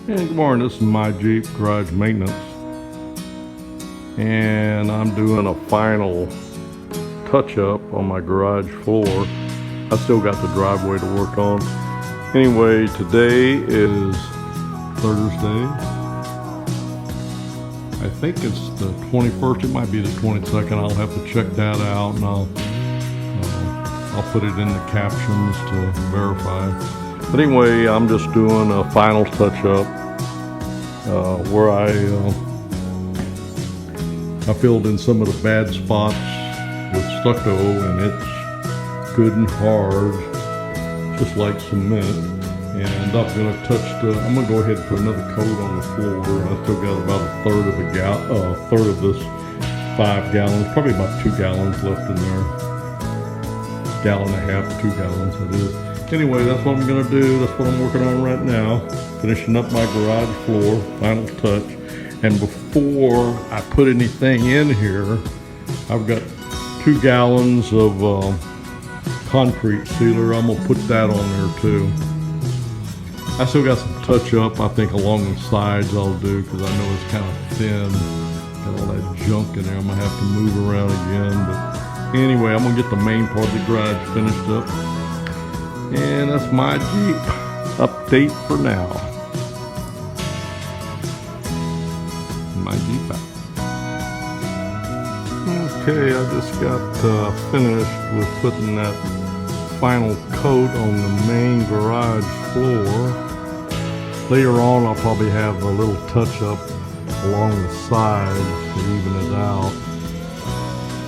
And good morning, this is my Jeep garage maintenance, and I'm doing a final touch-up on my garage floor. I still got the driveway to work on. Anyway, today is Thursday. I think it's the 21st, it might be the 22nd. I'll have to check that out, and I'll put it in the captions to verify. But anyway, I'm just doing a final touch-up where I filled in some of the bad spots with stucco, and it's good and hard, just like cement. And I'm gonna go ahead and put another coat on the floor. I still got about a third of this 5 gallons, probably about 2 gallons left in there. Gallon and a half, 2 gallons it is. Anyway, that's what I'm gonna do. That's what I'm working on right now. Finishing up my garage floor, final touch. And before I put anything in here, I've got 2 gallons of concrete sealer. I'm gonna put that on there too. I still got some touch up, I think, along the sides I'll do, because I know it's kind of thin. Got all that junk in there. I'm gonna have to move around again. But anyway, I'm gonna get the main part of the garage finished up. And that's my Jeep update for now. My Jeep out. Okay, I just got finished with putting that final coat on the main garage floor. Later on, I'll probably have a little touch up along the sides to even it out.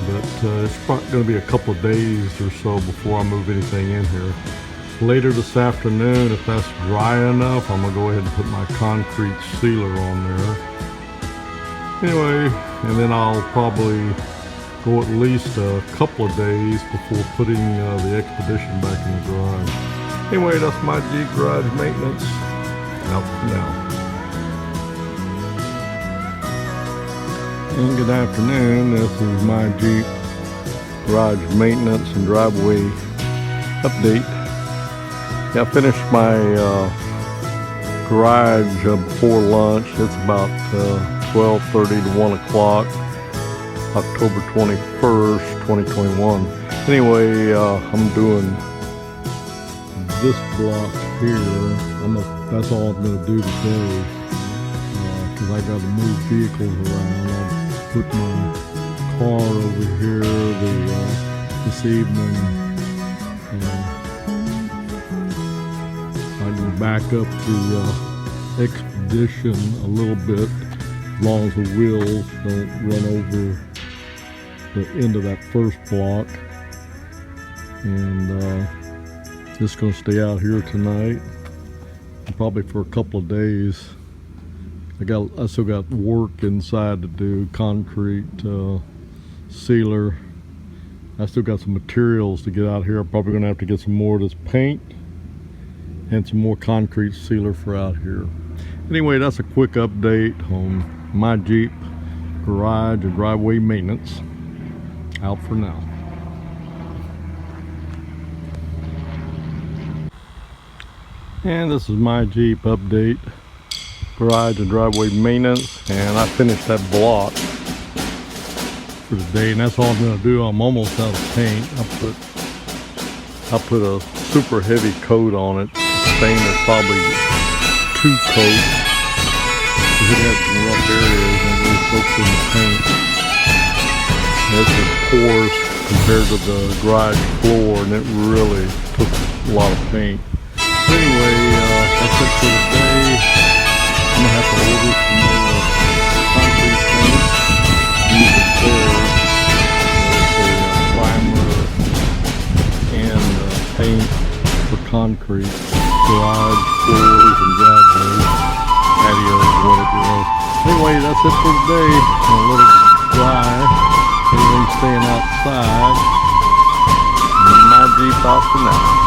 But it's probably going to be a couple of days or so before I move anything in here. Later this afternoon, if that's dry enough, I'm going to go ahead and put my concrete sealer on there. Anyway, and then I'll probably go at least a couple of days before putting the Expedition back in the garage. Anyway, that's my Jeep garage maintenance. Out for now. And good afternoon, this is my Jeep garage maintenance and driveway update. Yeah, I finished my garage before lunch. It's about 12:30 to 1 o'clock, October 21st, 2021. Anyway, I'm doing this block here. That's all I'm going to do today, because I got to move vehicles around. I'll put my car over here this evening. I can back up the Expedition a little bit, as long as the wheels don't run over the end of that first block. And just going to stay out here tonight, probably for a couple of days. I still got work inside to do, concrete sealer. I still got some materials to get out here. I'm probably going to have to get some more of this paint and some more concrete sealer for out here. Anyway, that's a quick update on my Jeep garage and driveway maintenance. Out for now. And this is my Jeep update, garage and driveway maintenance, and I finished that block for today, and that's all I'm going to do. I'm almost out of paint. I put a super heavy coat on it. The stain is probably 2 coats. It has some rough areas and really soaked in the paint. This is porous compared to the garage floor, and it really took a lot of paint. Anyway, that's it for today. I'm going to have to order some more concrete paint. Use it there. There's a primer and paint for concrete, garage floors and driveways, patios, whatever else. Anyway, that's it for today. I'll let it dry. Everything's staying outside. And my Jeep out for now.